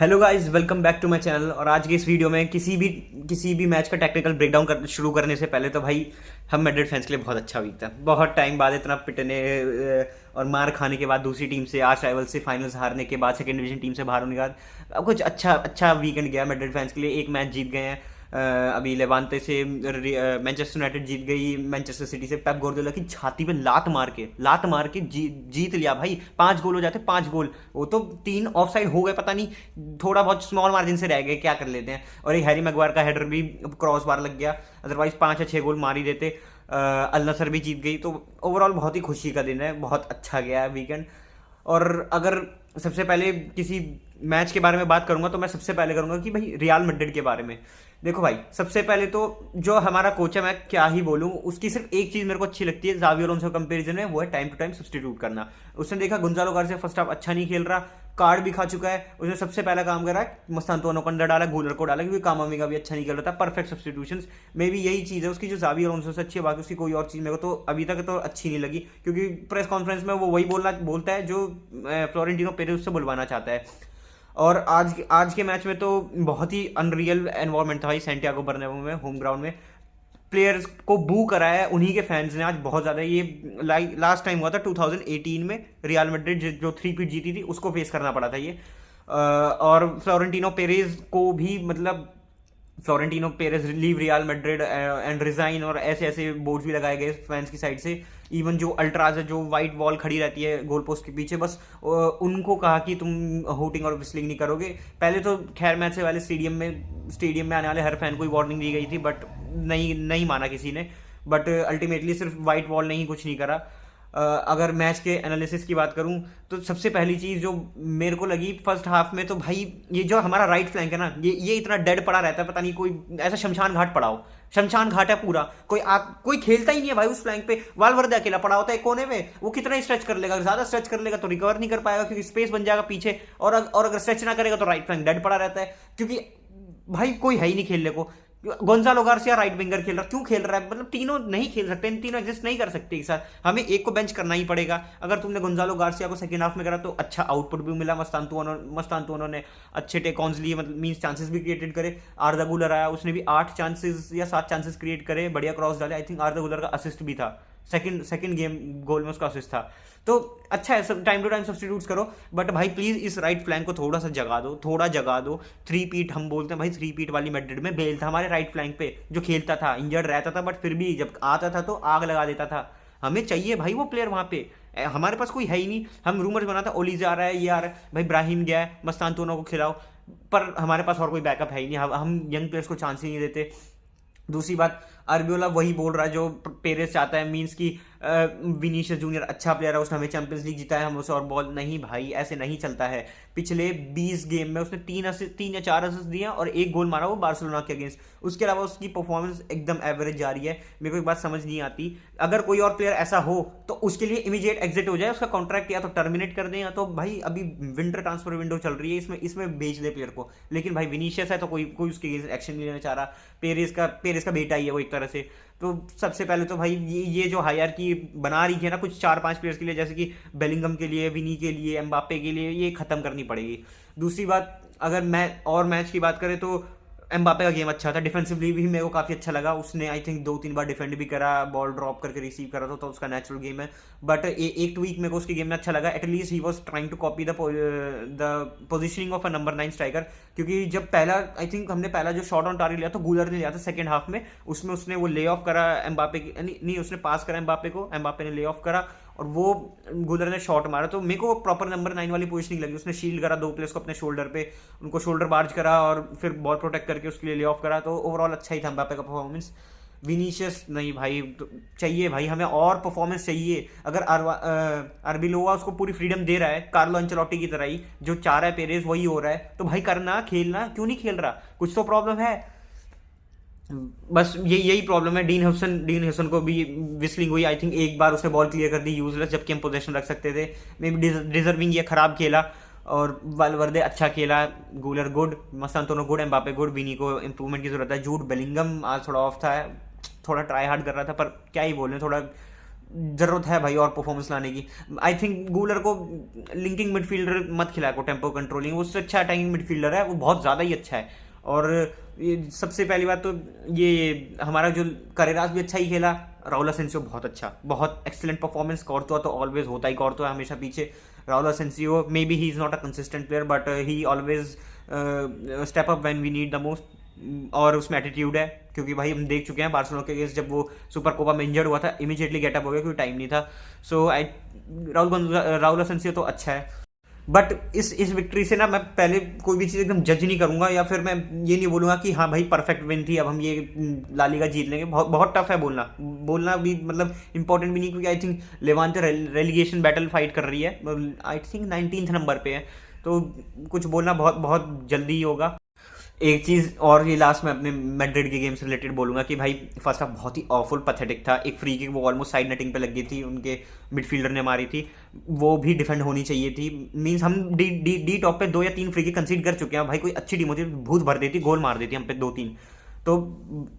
Hello guys, welcome back to my channel. और आज के इस वीडियो में किसी भी मैच का टेक्निकल ब्रेकडाउन शुरू करने से पहले तो भाई हम मैड्रिड फैंस के लिए बहुत अच्छा वीक था। बहुत टाइम बाद इतना पिटने और मार खाने के बाद, दूसरी टीम से, आर्च राइवल से फाइनल्स हारने के बाद, सेकंड डिवीजन टीम से बाहर होने के बाद अब कुछ अच्छा वीकेंड गया मैड्रिड फैंस के लिए। एक मैच जीत गए हैं अभी लेवांते से, मैनचेस्टर यूनाइटेड जीत गई मैनचेस्टर सिटी से। पेप गार्डियोला की छाती पे लात मार के जीत लिया भाई। 5 गोल हो जाते, 5 गोल। वो तो 3 ऑफसाइड हो गए, पता नहीं थोड़ा बहुत स्मॉल मार्जिन से रह गए, क्या कर लेते हैं। और एक हैरी मैगवायर का हेडर भी क्रॉस बार लग गया, अदरवाइज 5 या 6 गोल मार ही देते। अल नसर भी जीत गई। तो ओवरऑल बहुत ही खुशी का दिन है, बहुत अच्छा गया है वीकेंड। और अगर सबसे पहले किसी मैच के बारे में बात करूंगा तो मैं सबसे पहले करूंगा कि भाई रियल मैड्रिड के बारे में। देखो भाई, सबसे पहले तो जो हमारा कोच है, मैं क्या ही बोलूं, उसकी सिर्फ एक चीज मेरे को अच्छी लगती है जावी अलोंसो कंपैरिजन में, वो है टाइम टू टाइम सब्स्टिट्यूट करना। उसने देखा गोंजालो गार्सिया फर्स्ट हाफ अच्छा नहीं खेल रहा, कार्ड भी खा चुका है, उसने सबसे पहला काम करा है मस्तांतुआनो को अंदर डाला, गूलर को डाला, क्योंकि कामाविंगा भी अच्छा नहीं खेल रहा था। परफेक्ट सब्स्टिट्यूशंस में भी यही चीज़ है उसकी जो जावी अलोंसो से अच्छी है। बाकी उसकी कोई और चीज़ मेरे को तो अभी तक तो अच्छी नहीं लगी, क्योंकि प्रेस कॉन्फ्रेंस में वो वही बोलता है जो फ्लोरेंटिनो पेरेज उससे बुलवाना चाहता है। और आज के मैच में तो बहुत ही अनरियल एनवायरनमेंट था भाई सैंटियागो बर्नाब्यू में, होम ग्राउंड में। प्लेयर्स को बू कराया है उन्हीं के फैंस ने आज बहुत ज़्यादा। ये लास्ट टाइम हुआ था 2018 में, रियल मैड्रिड जो 3 पीट जीती थी उसको फेस करना पड़ा था ये। और फ्लोरेंटिनो पेरेज को भी, मतलब Florentino Perez leave real Madrid and resign, और ऐसे ऐसे बोर्ड्स भी लगाए गए फैंस की साइड से। इवन जो अल्ट्राज है, जो वाइट वॉल खड़ी रहती है गोल पोस्ट के पीछे, बस उनको कहा कि तुम होटिंग और विस्लिंग नहीं करोगे। पहले तो खैर मैच से वाले स्टेडियम में आने वाले हर फैन को वार्निंग दी गई थी, बट नहीं माना किसी ने। बट अल्टीमेटली सिर्फ वाइट वॉल ने ही कुछ नहीं करा। अगर मैच के एनालिसिस की बात करूं तो सबसे पहली चीज़ जो मेरे को लगी फर्स्ट हाफ में, तो भाई ये जो हमारा राइट फ्लैंक है ना, ये इतना डेड पड़ा रहता है, पता नहीं, कोई ऐसा शमशान घाट पड़ा हो। शमशान घाट है पूरा, कोई खेलता ही नहीं है भाई उस फ्लैंक पे। वालवर्दे अकेला पड़ा होता है कोने में, वो कितना स्ट्रेच कर लेगा, ज्यादा स्ट्रेच कर लेगा तो रिकवर नहीं कर पाएगा, क्योंकि स्पेस बन जाएगा पीछे। और अगर स्ट्रेच ना करेगा तो राइट फ्लैंक डेड पड़ा रहता है, क्योंकि भाई कोई है ही नहीं खेलने को। गोंजालो गार्सिया राइट विंगर खेल रहा, क्यों खेल रहा है? मतलब तीनों नहीं खेल सकते, इन तीनों एग्जिस्ट नहीं कर सकते एक साथ, हमें एक को बेंच करना ही पड़ेगा। अगर तुमने गोंजालो गार्सिया को सेकंड हाफ में करा तो अच्छा आउटपुट भी मिला। मस्तांतुआनो ने अच्छे टेक ऑन्स लिए, मतलब मींस चांसेस भी क्रिएटेड करे। आर्दा गुलर आया, उसने भी 8 चांसेस या 7 चांसेस क्रिएट करे, बढ़िया क्रॉस डाले। आई थिंक आर्दा गुलर का असिस्ट भी था, सेकंड गेम गोल में उसका असिस्ट था। तो अच्छा है, सब टाइम टू टाइम सब्स्टिट्यूट्स करो, बट भाई प्लीज इस राइट फ्लैंक को थोड़ा सा जगा दो। 3 पीट हम बोलते हैं भाई, 3 पीट वाली मैड्रिड में बेल था हमारे राइट फ्लैंक पे, जो खेलता था, इंजर्ड रहता था, बट फिर भी जब आता था तो आग लगा देता था। हमें चाहिए भाई वो प्लेयर वहां पे। हमारे पास कोई है ही नहीं। हम रूमर्स बना था ओलीजे आ रहा है, ये आ रहा है, भाई ब्राहिम गया है, मस्तांतुआनो को खिलाओ, पर हमारे पास और कोई बैकअप है ही नहीं। हम यंग प्लेयर्स को चांस ही नहीं देते। दूसरी बात, अरबियोला वही बोल रहा है जो पेरेस चाहता है, मींस की विनीशियस जूनियर अच्छा प्लेयर है, उसने हमें चैंपियंस लीग जिताया, हम उसे और बॉल नहीं भाई, ऐसे नहीं चलता है। पिछले 20 गेम में उसने 3 या 4 असिस्ट दिए और 1 गोल मारा, वो बार्सिलोना के अगेंस्ट। उसके अलावा उसकी परफॉर्मेंस एकदम एवरेज जा रही है। मेरे को एक बात समझ नहीं आती, अगर कोई और प्लेयर ऐसा हो तो उसके लिए इमीडिएट एग्जिट हो जाए, उसका कॉन्ट्रैक्ट या तो टर्मिनेट कर दें, या तो भाई अभी विंटर ट्रांसफर विंडो चल रही है, इसमें बेच दे प्लेयर को। लेकिन भाई विनीशियस है तो कोई उसके एक्शन नहीं लेना चाह रहा। पेरेस का बेटा ही है वो एक तरह से। तो सबसे पहले तो भाई ये जो हायरार्की बना रही है ना कुछ 4-5 प्लेयर्स के लिए, जैसे कि बेलिंगम के लिए, विनी के लिए, एम्बापे के लिए, ये खत्म करनी पड़ेगी। दूसरी बात, अगर मैच की बात करें तो एम्बापे का गेम अच्छा था, डिफेंसिवली भी मेरे को काफ़ी अच्छा लगा। उसने आई थिंक 2-3 बार डिफेंड भी करा, बॉल ड्रॉप करके रिसीव करा, तो उसका नेचुरल गेम है। बट एक ट्वीक मेरे को उसके गेम में अच्छा लगा, at least he was trying to copy the positioning of a number 9 striker. क्योंकि जब आई थिंक हमने पहला जो शॉट ऑन टारगेट लिया था, गूलर ने लिया था सेकंड हाफ में, उसमें उसने वो ले ऑफ करा एम्बापे नहीं, उसने पास करा एम्बापे को, एम्बापे ने ले ऑफ करा और वो गूलर ने शॉट मारा। तो मेरे को प्रॉपर नंबर 9 वाली पोजीशनिंग लगी। उसने शील्ड करा 2 प्लेयर्स को अपने शोल्डर पे, उनको शोल्डर बार्ज करा और फिर बॉल प्रोटेक्ट करके उसके लिए ले ऑफ करा। तो ओवरऑल अच्छा ही था एम्बापे का परफॉर्मेंस। विनीशियस नहीं भाई, तो चाहिए भाई, हमें और परफॉर्मेंस चाहिए। अगर अरबिलोवा उसको पूरी फ्रीडम दे रहा है, कार्लो अंचेलोटी की तरह ही, जो चाह रहा है पेरेज वही हो रहा है, तो भाई करना, खेलना, क्यों नहीं खेल रहा? कुछ तो प्रॉब्लम है। बस यही प्रॉब्लम है। डीन हसन को भी विस्लिंग हुई, आई थिंक एक बार उसने बॉल क्लियर कर दी यूजलेस, जबकि हम पोजीशन रख सकते थे। मे बी डिजर्विंग ये खराब खेला और वालवर्दे अच्छा खेला, गूलर गुड, मस्तांतुआनो गुड, एम्बापे गुड, विनी को इंप्रूवमेंट की जरूरत है। जूड बेलिंगम आज थोड़ा ऑफ था, थोड़ा ट्राई हार्ड कर रहा था, पर क्या ही बोल रहे, थोड़ा ज़रूरत है भाई और परफॉर्मेंस लाने की। आई थिंक गूलर को लिंकिंग मिडफील्डर मत खिलाया को, टेम्पो कंट्रोलिंग, उससे अच्छा अटैकिंग मिडफील्डर है वो, बहुत ज़्यादा ही अच्छा है। और ये सबसे पहली बात तो ये हमारा जो करेरास भी अच्छा ही खेला, राउल असेंसियो बहुत अच्छा, बहुत एक्सीलेंट परफॉर्मेंस। कॉर्तुआ तो ऑलवेज होता ही, कॉर्तुआ हमेशा पीछे। Raul Asensio may be he is not a consistent player but he always step up when we need the most, और उसमें एटीट्यूड है, क्योंकि भाई हम देख चुके हैं बार्सिलोना के अगेंस्ट जब वो सुपर कोपा में इंजर्ड हुआ था, इमीडिएटली गेटअप हो गया क्योंकि टाइम नहीं था। सो आई राउल असेंसियो तो अच्छा है। बट इस विक्ट्री से ना मैं पहले कोई भी चीज़ एकदम जज नहीं करूंगा, या फिर मैं ये नहीं बोलूंगा कि हाँ भाई परफेक्ट विन थी, अब हम ये ला लीगा जीत लेंगे। बहुत बहुत टफ है बोलना, बोलना भी मतलब इंपॉर्टेंट भी नहीं, क्योंकि I think Levante relegation battle fight कर रही है, आई थिंक 19th नंबर पे है, तो कुछ बोलना बहुत बहुत जल्दी ही होगा। एक चीज़ और, ये लास्ट में अपने मैड्रिड के गेम से रिलेटेड बोलूंगा कि भाई फर्स्ट हाफ बहुत ही ऑफुल पथेटिक था। एक फ्री किक वो ऑलमोस्ट साइड नेटिंग पे लग गई थी, उनके मिडफील्डर ने मारी थी, वो भी डिफेंड होनी चाहिए थी। मींस हम डी टॉप पे 2 या 3 फ्री किक कंसीड कर चुके हैं भाई, कोई अच्छी टीम होती भूत भर देती, गोल मार देती हम पे 2-3। तो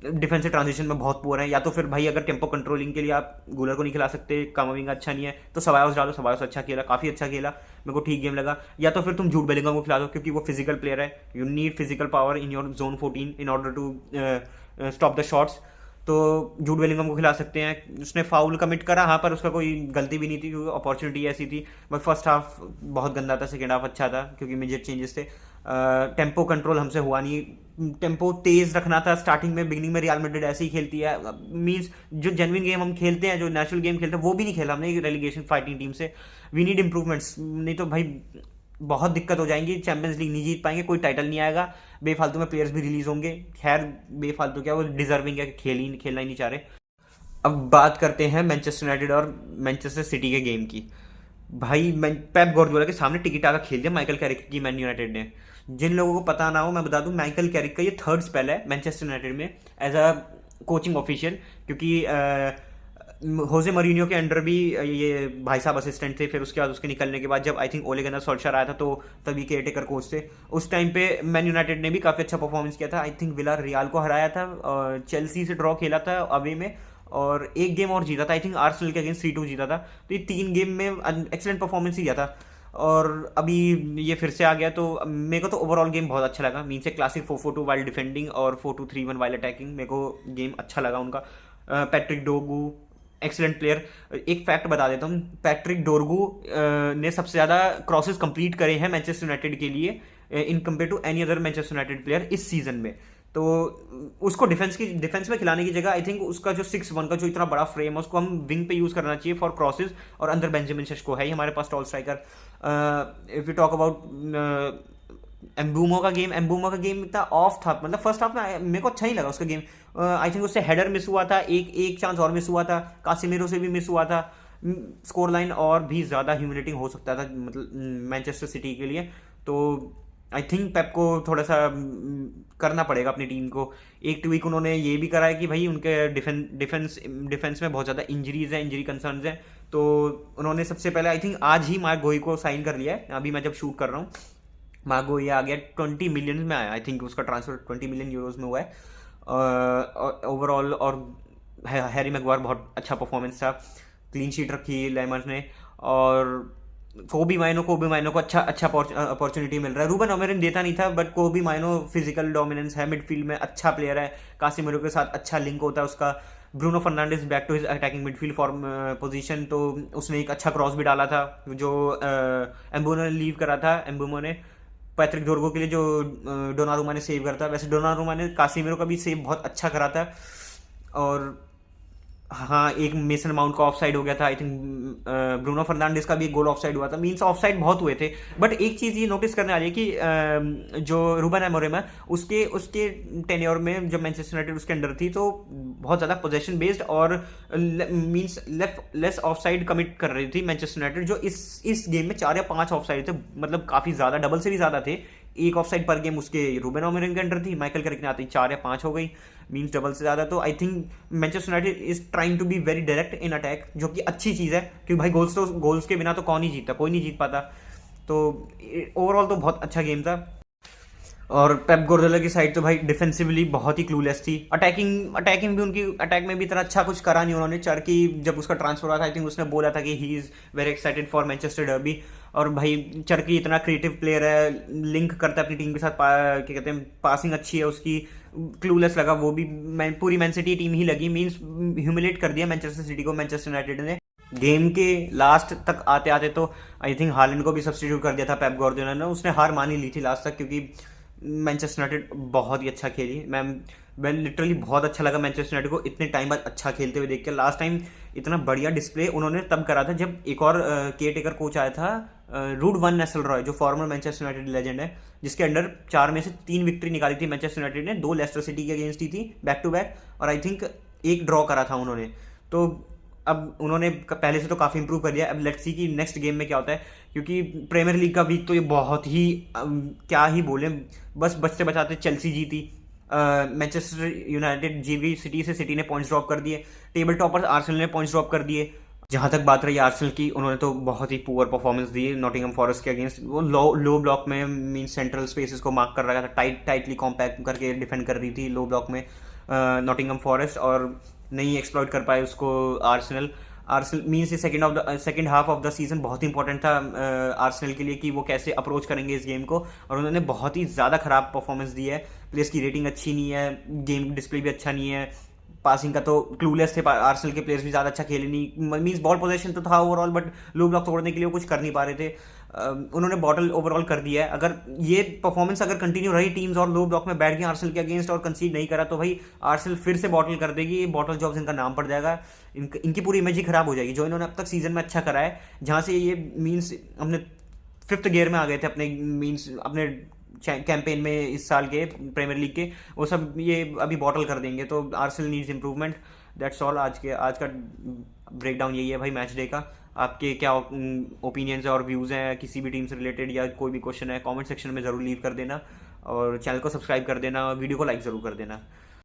डिफेंसिव ट्रांजिशन में बहुत पुअर है। या तो फिर भाई अगर टेम्पो कंट्रोलिंग के लिए आप गूलर को नहीं खिला सकते, कामाविंगा अच्छा नहीं है, तो सबायोस डालो, सबायोस अच्छा खेला, काफ़ी अच्छा खेला, मेरे को ठीक गेम लगा। या तो फिर तुम जूड बेलिंगम को खिला दो, क्योंकि वो फिजिकल प्लेयर है, you need physical power in your zone 14 in order to stop the shots. तो जूड बेलिंगम को खिला सकते हैं। उसने फाउल कमिट करा, हाँ, पर उसका कोई गलती भी नहीं थी क्योंकि अपॉर्चुनिटी ऐसी थी। बट फर्स्ट हाफ बहुत गंदा था, सेकेंड हाफ अच्छा था क्योंकि मेजर चेंजेस थे। टेम्पो कंट्रोल हमसे हुआ नहीं, टेम्पो तेज रखना था। स्टार्टिंग में बिगनिंग में रियल मैड्रिड ऐसे ही खेलती है, मींस जो जेन्युइन गेम हम खेलते हैं, जो नेचुरल गेम खेलते हैं, वो भी नहीं खेला हमने रेलीगेशन फाइटिंग टीम से। वी नीड इंप्रूवमेंट्स, नहीं तो भाई बहुत दिक्कत हो जाएंगी, चैंपियंस लीग नहीं जीत पाएंगे, कोई टाइटल नहीं आएगा, बेफालतू में प्लेयर्स भी रिलीज होंगे। खैर बेफालतू क्या, वो डिजर्विंग है, खेलना ही नहीं चाह रहे। अब बात करते हैं मैनचेस्टर यूनाइटेड और मैनचेस्टर सिटी के गेम की। भाई पेप गार्डियोला के सामने टिकी टाका खेल दिया माइकल कैरिक की मैन यूनाइटेड ने। जिन लोगों को पता ना हो मैं बता दूं, माइकल कैरिक का ये 3rd स्पेल है मैनचेस्टर यूनाइटेड में एज अ कोचिंग ऑफिशियल, क्योंकि होजे मरीनियो के अंडर भी ये भाई साहब असिस्टेंट थे। फिर उसके बाद उसके निकलने के बाद जब आई थिंक ओले गनर सोल्शर आया था, तो तभी केयर टेकर कोच थे। उस टाइम पे मैन यूनाइटेड ने भी काफ़ी अच्छा परफॉर्मेंस किया था। आई थिंक विला रियाल को हराया था, चेल्सी से ड्रॉ खेला था अवे में, और एक गेम और जीता था, आई थिंक आर्सेनल के अगेंस्ट 3-2 जीता था। तो ये 3 गेम में एक्सेलेंट परफॉर्मेंस ही दिया था, और अभी ये फिर से आ गया। तो मेरे को तो ओवरऑल गेम बहुत अच्छा लगा। मीन से क्लासिक 4-4-2 वाइल डिफेंडिंग और 4-2-3-1 वाइल अटैकिंग, मेरे को गेम अच्छा लगा उनका। Patrick डोरगू excellent player. एक फैक्ट बता देता हूँ, पैट्रिक डोरगू ने सबसे ज़्यादा क्रॉसेस कंप्लीट करे हैं मैनचेस्टर यूनाइटेड के लिए in compare to any other Manchester United player इस सीजन में। तो उसको डिफेंस में खिलाने की जगह आई थिंक उसका जो 6'1" का जो इतना बड़ा फ्रेम है, उसको हम विंग पे यूज़ करना चाहिए फॉर क्रॉसेस। और अंदर बेंजामिन शेस्को है ही हमारे पास tall striker. If you talk about Mbeumo का गेम इतना ऑफ था, मतलब फर्स्ट हाफ में मेरे को अच्छा नहीं लगा उसका गेम। आई थिंक उससे हेडर मिस हुआ था, एक चांस और मिस हुआ था, कासिमिरो से भी मिस हुआ था। स्कोर लाइन और भी ज़्यादा ह्यूमिलेटिंग हो सकता था, मतलब मैनचेस्टर सिटी के लिए। तो आई थिंक पेप को थोड़ा सा करना पड़ेगा अपनी टीम को। एक ट्वीक उन्होंने ये भी करा है कि भाई उनके डिफेंस में बहुत ज़्यादा इंजरीज हैं, इंजरी कंसर्न्स हैं। तो उन्होंने सबसे पहले आई थिंक आज ही मार्क गोही को साइन कर लिया है, अभी मैं जब शूट कर रहा हूँ। मार्गो ये आ गया 20 मिलियन में आया, आई थिंक उसका ट्रांसफर 20 मिलियन यूरोज में हुआ है ओवरऑल। और हैरी मैगवायर बहुत अच्छा परफॉर्मेंस था, क्लीन शीट रखी लेमर्स ने। और कोबी माइनो को अच्छा अपॉर्चुनिटी मिल रहा है। रूबन अमोरिम देता नहीं था, बट कोबी माइनो फिजिकल डोमिनेंस है, मिडफील्ड में अच्छा प्लेयर है, कासिमिरो के साथ अच्छा लिंक होता है उसका। Bruno Fernandes back to his attacking midfield form position, तो उसने एक अच्छा क्रॉस भी डाला था जो एम्बूमो ने लीव करा था। एम्बूमो ने पैट्रिक डोरगो के लिए जो डोनारुमा ने सेव करता, वैसे डोनारुमा ने कासिमिरो का भी सेव बहुत अच्छा करा था। और हाँ, एक मेसन माउंट का ऑफ साइड हो गया था, आई थिंक ब्रूनो फर्नांडिस का भी एक गोल ऑफ साइड हुआ था। मीन्स ऑफ साइड बहुत हुए थे। बट एक चीज़ ये नोटिस करने वाली है कि जो रूबन अमोरिम है उसके टेन्योर में जब मैनचेस्टर यूनाइटेड उसके अंडर थी, तो बहुत ज़्यादा पोजेशन बेस्ड और means less of side commit कर रही थी मैनचेस्टर यूनाइटेड, जो इस गेम में 4 या 5 ऑफ साइड थे, मतलब काफ़ी ज़्यादा, डबल से भी ज़्यादा थे। एक ऑफ साइड पर गेम उसके रूबन अमोरिम के अंडर थी, माइकल कैरिक ने आते ही 4 या 5 हो गई, मीन्स डबल से ज़्यादा। तो I think Manchester United is trying to be very direct in attack, जो कि अच्छी चीज़ है, क्योंकि भाई गोल्स के बिना तो कौन ही जीतता, कोई नहीं जीत पाता। तो ओवरऑल तो बहुत अच्छा गेम था। और पेप गार्डियोला की साइड तो भाई डिफेंसिवली बहुत ही क्लूलेस थी। अटैकिंग अटैकिंग भी उनकी अटैक में भी इतना अच्छा कुछ करा नहीं उन्होंने। चर्की जब उसका ट्रांसफर हुआ था, आई थिंक उसने बोला था कि he is very excited for Manchester derby. और भाई चर्की इतना क्रिएटिव प्लेयर है, लिंक करता है अपनी टीम के साथ, क्या कहते हैं, पासिंग अच्छी है उसकी। क्लूलेस लगा वो भी। पूरी मैन सिटी टीम ही लगी, मीन्स ह्यूमिलेट कर दिया मैनचेस्टर सिटी को मैनचेस्टर यूनाइटेड ने। गेम के लास्ट तक आते आते तो आई थिंक हालैंड को भी सब्स्टिट्यूट कर दिया था पेप गार्डियोला ने। उसने हार मान ही ली थी लास्ट तक, क्योंकि मैनचेस्टर यूनाइटेड बहुत ही अच्छा खेली। मैं लिटरली बहुत अच्छा लगा मैनचेस्टर यूनाइटेड को इतने टाइम बाद अच्छा खेलते हुए देख के। लास्ट टाइम इतना बढ़िया डिस्प्ले उन्होंने तब करा था जब एक और केयर टेकर कोच आया था, रूड वन नेस्लरॉय, जो फॉर्मर मैनचेस्टर यूनाइटेड लेजेंड है, जिसके अंडर 4 में से 3 विक्ट्री निकाली थी मैनचेस्टर यूनाइटेड ने। 2 लेस्टर सिटी के अगेंस्ट ही थी बैक टू बैक, और आई थिंक 1 ड्रॉ करा था उन्होंने। तो अब उन्होंने पहले से तो काफ़ी इंप्रूव कर दिया। अब लेट्स सी कि नेक्स्ट गेम में क्या होता है, क्योंकि प्रीमियर लीग का वीक तो ये बहुत ही क्या ही बोले, बस बचते बचाते चेल्सी जीती, मैनचेस्टर यूनाइटेड जीवी सिटी से, सिटी ने पॉइंट्स ड्रॉप कर दिए, टेबल टॉपर आर्सेनल ने पॉइंट्स ड्रॉप कर दिए। जहाँ तक बात रही आर्सेनल की, उन्होंने तो बहुत ही पुअर परफॉर्मेंस दी नॉटिंघम फॉरेस्ट के अगेंस्ट। वो लो ब्लॉक में मीन सेंट्रल स्पेसेस को मार्क कर रखा था, टाइटली कॉम्पैक्ट करके डिफेंड कर रही थी लो ब्लॉक में नॉटिंघम फॉरेस्ट, और नहीं एक्सप्लॉइट कर पाए उसको Arsenal. Arsenal means second half of the season बहुत इंपॉर्टेंट था आर्सेनल के लिए, कि वो कैसे अप्रोच करेंगे इस गेम को, और उन्होंने बहुत ही ज़्यादा खराब परफॉर्मेंस दी है। प्लेयर्स की रेटिंग अच्छी नहीं है, गेम डिस्प्ले भी अच्छा नहीं है, पासिंग का तो क्लूलेस थे आर्सेनल के प्लेयर्स भी, ज़्यादा अच्छा खेले नहीं। मीन्स बॉल पोजीशन तो था ओवरऑल, बट लो ब्लॉक तोड़ने के लिए वो कुछ कर नहीं पा रहे थे। उन्होंने बॉटल ओवरऑल कर दिया है। अगर ये परफॉर्मेंस अगर कंटिन्यू रही टीम्स और लो ब्लॉक में बैठ गए आर्सेनल के अगेंस्ट और कंसीड नहीं करा, तो भाई आर्सेनल फिर से बॉटल कर देगी, बॉटल जॉब्स इनका नाम पड़ जाएगा, इनकी पूरी इमेज ही खराब हो जाएगी जो इन्होंने अब तक सीजन में अच्छा करा है। जहाँ से ये मीन्स अपने 5th गियर में आ गए थे अपने मीन्स अपने कैंपेन में इस साल के प्रीमियर लीग के, वो सब ये अभी बॉटल कर देंगे। तो Arsenal needs improvement. That's all. आज का ब्रेक डाउन यही है भाई मैच डे का। आपके क्या ओपिनियंस और व्यूज़ हैं किसी भी टीम से रिलेटेड, या कोई भी क्वेश्चन है कमेंट सेक्शन में ज़रूर लीव कर देना, और चैनल को सब्सक्राइब कर देना, और वीडियो को लाइक ज़रूर कर देना।